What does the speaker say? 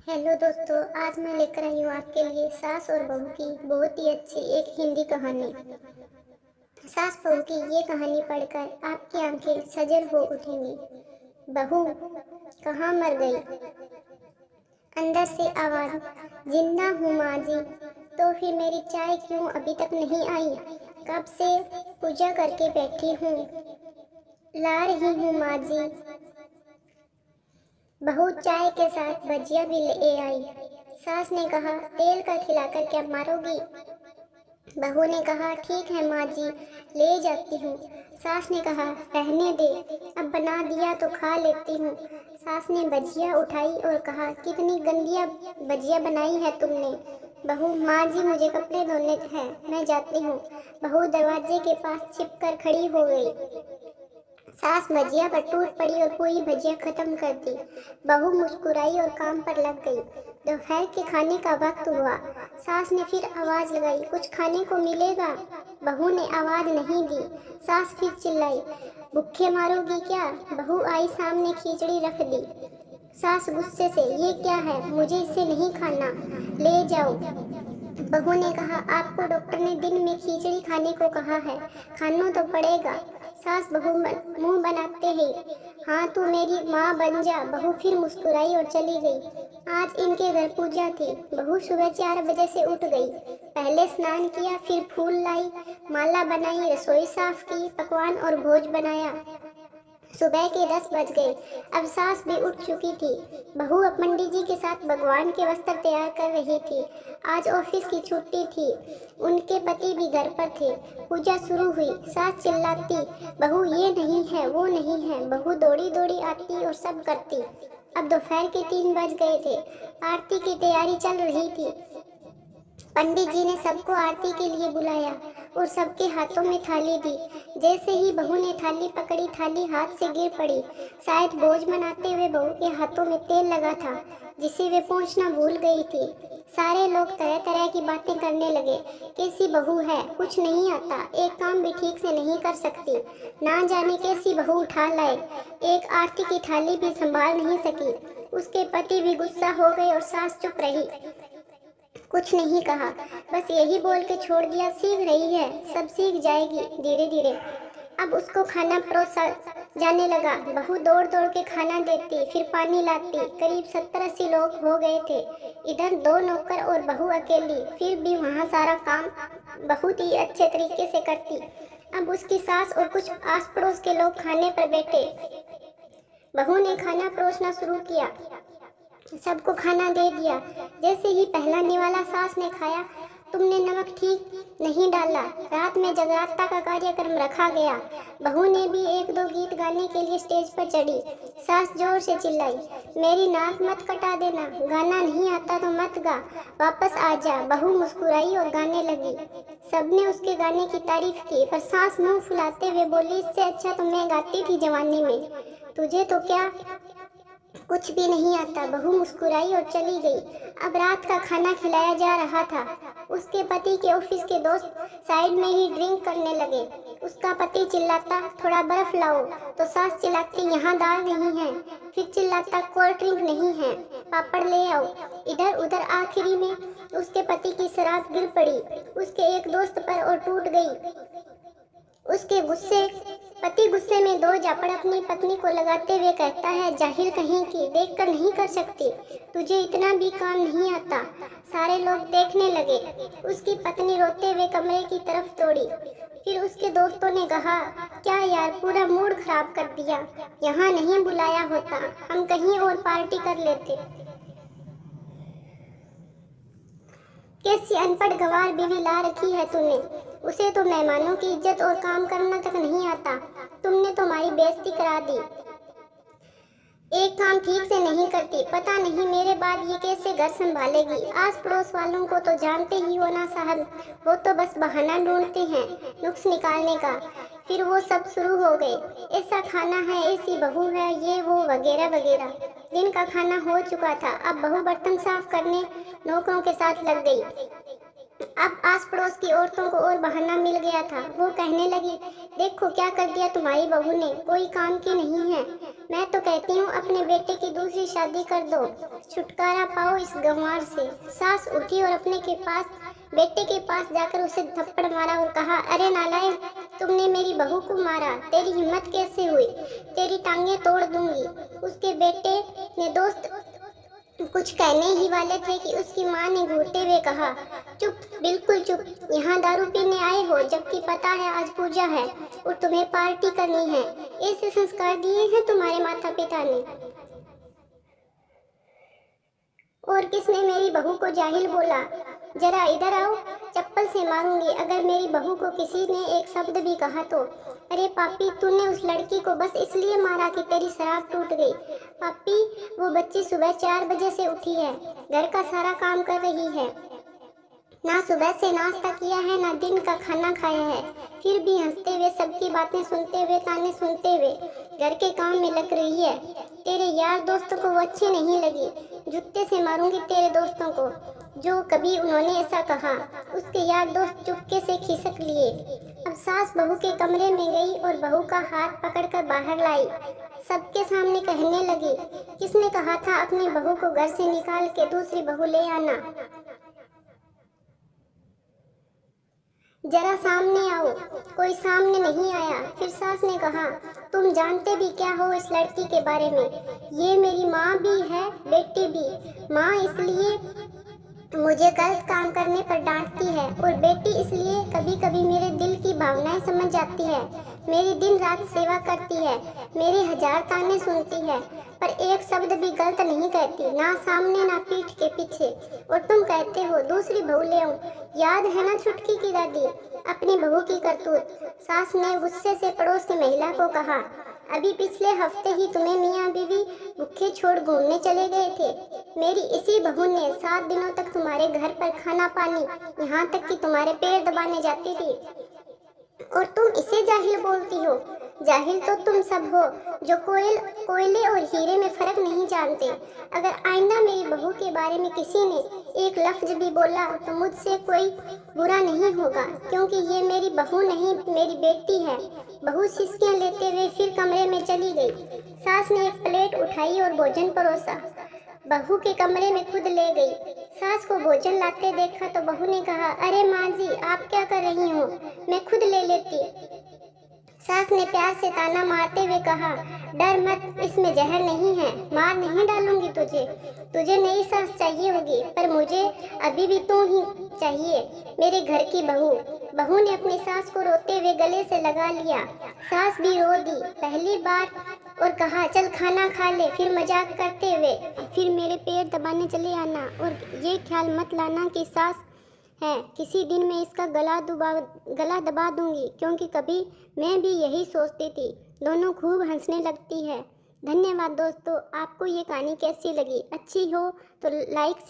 Hello दोस्तों, आज मैं लेकर आई हूँ आपके लिए सास और बहू की बहुत ही अच्छी एक हिंदी कहानी। सास बहू की ये कहानी पढ़कर आपकी आंखें सजल हो उठेंगी। बहू कहाँ मर गई? अंदर से आवाज, जिंदा हूँ माँ जी। तो फिर मेरी चाय क्यों अभी तक नहीं आई? कब से पूजा करके बैठी हूँ, ला रही हूँ माँ जी। बहू चाय के साथ भजिया भी ले आई। सास ने कहा, तेल का खिलाकर क्या मारोगी? बहू ने कहा, ठीक है माँ जी, ले जाती हूँ। सास ने कहा, रहने दे, अब बना दिया तो खा लेती हूँ। सास ने भजिया उठाई और कहा, कितनी गंदिया भजिया बनाई है तुमने। बहू, माँ जी मुझे कपड़े धोने हैं, मैं जाती हूँ। बहू दरवाजे के पास छिपकर खड़ी हो गई। सास भजिया पर टूट पड़ी और पूरी भजिया खत्म कर दी। बहू मुस्कुराई और काम पर लग गई। दोपहर के खाने का वक्त हुआ। सास ने फिर आवाज लगाई, कुछ खाने को मिलेगा? बहू ने आवाज नहीं दी। सास फिर चिल्लाई, भूखे मारोगी क्या? बहू आई सामने खिचड़ी रख दी। सास गुस्से से, ये क्या है, मुझे इसे नहीं खाना, ले जाओ। बहू ने कहा, आपको डॉक्टर ने दिन में खिचड़ी खाने को कहा है, खाना तो पड़ेगा। सास बहू मुंह बनाते ही, हाँ तू मेरी माँ बन जा। बहू फिर मुस्कुराई और चली गई। आज इनके घर पूजा थी। बहू सुबह 4 बजे से उठ गई। पहले स्नान किया, फिर फूल लाई, माला बनाई, रसोई साफ की, पकवान और भोज बनाया। सुबह के 10 बज गए। अब सास भी उठ चुकी थी। बहू अब पंडित जी के साथ भगवान के वस्त्र तैयार कर रही थी। आज ऑफिस की छुट्टी थी। उनके पति भी घर पर थे। पूजा शुरू हुई। सास चिल्लाती, बहू ये नहीं है, वो नहीं है। बहू दौड़ी दौड़ी आती और सब करती। अब दोपहर के 3 बज गए थे। आरती की तैयारी चल रही थी। पंडित जी ने सबको आरती के लिए बुलाया और सबके हाथों में थाली दी। जैसे ही बहू ने थाली पकड़ी, थाली हाथ से गिर पड़ी। शायद भोज मनाते हुए बहू के हाथों में तेल लगा था, जिसे वे पोंछना भूल गई थी। सारे लोग तरह तरह की बातें करने लगे। कैसी बहू है, कुछ नहीं आता, एक काम भी ठीक से नहीं कर सकती, ना जाने कैसी बहू उठा लाए, एक आरती की थाली भी संभाल नहीं सकी। उसके पति भी गुस्सा हो गए और सास चुप रही, कुछ नहीं कहा, बस यही बोल के छोड़ दिया, सीख रही है, सब सीख जाएगी धीरे धीरे। अब उसको खाना परोसा जाने लगा। बहू दौड़ दौड़ के खाना देती, फिर पानी लाती। करीब 70-80 लोग हो गए थे। इधर 2 नौकर और बहू अकेली, फिर भी वहाँ सारा काम बहुत ही अच्छे तरीके से करती। अब उसकी सास और कुछ आस पड़ोस के लोग खाने पर बैठे। बहू ने खाना परोसना शुरू किया, सबको खाना दे दिया। जैसे ही पहला निवाला सास ने खाया, तुमने नमक ठीक नहीं डाला, रात में जगराता का कार्यक्रम रखा गया। बहू ने भी 1-2 गीत गाने के लिए स्टेज पर चढ़ी। सास जोर से चिल्लाई, मेरी नाक मत कटा देना, गाना नहीं आता तो मत गा, वापस आ जा। बहू मुस्कुराई और गाने लगी। सबने उसके गाने की तारीफ की, पर सास मुंह फुलाते हुए बोली, इससे अच्छा तो मैं गाती थी जवानी में, तुझे तो क्या कुछ भी नहीं आता। बहू मुस्कुराई और चली गई। अब रात का खाना खिलाया जा रहा था। उसके पति के ऑफिस के दोस्त साइड में ही ड्रिंक करने लगे। उसका पति चिल्लाता, थोड़ा बर्फ लाओ, तो सास चिल्लाती, यहाँ दाल नहीं है। फिर चिल्लाता, कोल्ड ड्रिंक नहीं है, पापड़ ले आओ। इधर उधर आखिरी में उसके पति की शराब गिर पड़ी उसके एक दोस्त पर और टूट गई। उसके पति गुस्से में 2 झापड़ अपनी पत्नी को लगाते हुए कहता है, जाहिल कहीं की, देखकर नहीं कर सकती, तुझे इतना भी काम नहीं आता। सारे लोग देखने लगे। उसकी पत्नी रोते हुए कमरे की तरफ दौड़ी। फिर उसके दोस्तों ने कहा, क्या यार, पूरा मूड खराब कर दिया, यहाँ नहीं बुलाया होता, हम कहीं और पार्टी कर लेते। कैसी अनपढ़ गंवार बीवी ला रखी है तूने, उसे तो मेहमानों की इज्जत और काम करना तक नहीं आता, तुमने तो हमारी बेइज्जती करा दी, एक काम ठीक से नहीं करती, पता नहीं मेरे बाद ये कैसे घर संभालेगी। आस पड़ोस वालों को तो जानते ही हो ना साहब, वो तो बस बहाना ढूंढते हैं नुक्स निकालने का। फिर वो सब शुरू हो गए, ऐसा खाना है, ऐसी बहू है, ये वो वगैरह वगैरह। दिन का खाना हो चुका था। अब बहू बर्तन साफ करने नौकरों के साथ लग गई। अब आस पड़ोस की औरतों को और बहाना मिल गया था। वो कहने लगी, देखो क्या कर दिया तुम्हारी बहू ने, कोई काम की नहीं है। मैं तो कहती हूँ अपने बेटे की दूसरी शादी कर दो, छुटकारा पाओ इस गंवार से। सास उठी और अपने के पास बेटे के पास जाकर उसे थप्पड़ मारा और कहा, अरे नालायक, तुमने मेरी बहू को मारा, तेरी हिम्मत कैसे हुई, तेरी टांगें तोड़ दूंगी। उसके बेटे ने दोस्त कुछ कहने ही वाले थे कि उसकी माँ ने घूरते हुए कहा, चुप, बिल्कुल चुप, यहाँ दारू पीने आए हो जबकि पता है आज पूजा है और तुम्हें पार्टी करनी है। ऐसे संस्कार दिए हैं तुम्हारे माता पिता ने। और किसने मेरी बहू को जाहिल बोला? जरा इधर आओ, चप्पल से मारूंगी अगर मेरी बहू को किसी ने एक शब्द भी कहा तो। अरे पापी, तूने उस लड़की को बस इसलिए मारा कि तेरी शराब टूट गई। पापी, वो बच्ची सुबह 4 बजे से उठी है, घर का सारा काम कर रही है, ना सुबह से नाश्ता किया है ना दिन का खाना खाया है, फिर भी हंसते हुए सबकी बातें सुनते हुए ताने सुनते हुए घर के काम में लग रही है। तेरे यार दोस्तों को वो अच्छी नहीं लगी, जूते से मारूंगी तेरे दोस्तों को जो कभी उन्होंने ऐसा कहा। उसके यार दोस्त चुपके से खिसक लिए। अब सास बहू के कमरे में गई और बहू का हाथ पकड़कर बाहर लाई। सबके सामने कहने लगी, किसने कहा था अपनी बहू को घर से निकाल के दूसरी बहू ले आना? जरा सामने आओ। कोई सामने नहीं आया। फिर सास ने कहा, तुम जानते भी क्या हो इस लड़की के बारे में? ये मेरी माँ भी है, बेटी भी। माँ इसलिए मुझे गलत काम करने पर डांटती है और बेटी इसलिए कभी कभी मेरे दिल की भावनाएं समझ जाती है। मेरी दिन रात सेवा करती है, मेरे 1000 ताने सुनती है, पर एक शब्द भी गलत नहीं कहती, ना सामने ना पीठ के पीछे। और तुम कहते हो दूसरी बहू ले आऊं। याद है ना छुटकी की दादी, अपनी बहू की करतूत? सास ने गुस्से से पड़ोस की महिला को कहा, अभी पिछले हफ्ते ही तुम्हें मियाँ बीवी भूखे छोड़ घूमने चले गए थे। मेरी इसी बहू ने 7 दिनों तक तुम्हारे घर पर खाना पानी, यहाँ तक कि तुम्हारे पैर दबाने जाती थी, और तुम इसे जाहिल बोलती हो। जाहिल तो तुम सब हो जो कोयले और हीरे में फर्क नहीं जानते। अगर आइंदा मेरी बहू के बारे में किसी ने एक लफ्ज भी बोला तो मुझसे कोई बुरा नहीं होगा, क्योंकि ये मेरी बहू नहीं मेरी बेटी है। बहू सिसकियां लेते हुए फिर कमरे में चली गई। सास ने एक प्लेट उठाई और भोजन परोसा, बहू के कमरे में खुद ले गई। सास को भोजन लाते देखा तो बहू ने कहा, अरे माँ जी, आप क्या कर रही हो, मैं खुद ले लेती। सास ने प्यार से ताना मारते हुए कहा, डर मत, इसमें जहर नहीं है, मार नहीं डालूंगी तुझे। तुझे नई सास चाहिए होगी, पर मुझे अभी भी तू ही चाहिए, मेरे घर की बहू। बहू ने अपनी सास को रोते हुए गले से लगा लिया। सास भी रो दी पहली बार और कहा, चल खाना खा ले। फिर मजाक करते हुए, फिर मेरे पैर दबाने चले आना, और ये ख्याल मत लाना कि सास है, किसी दिन मैं इसका गला दबा दूंगी, क्योंकि कभी मैं भी यही सोचती थी। दोनों खूब हंसने लगती है। धन्यवाद दोस्तों। आपको ये कहानी कैसी लगी? अच्छी हो तो लाइक से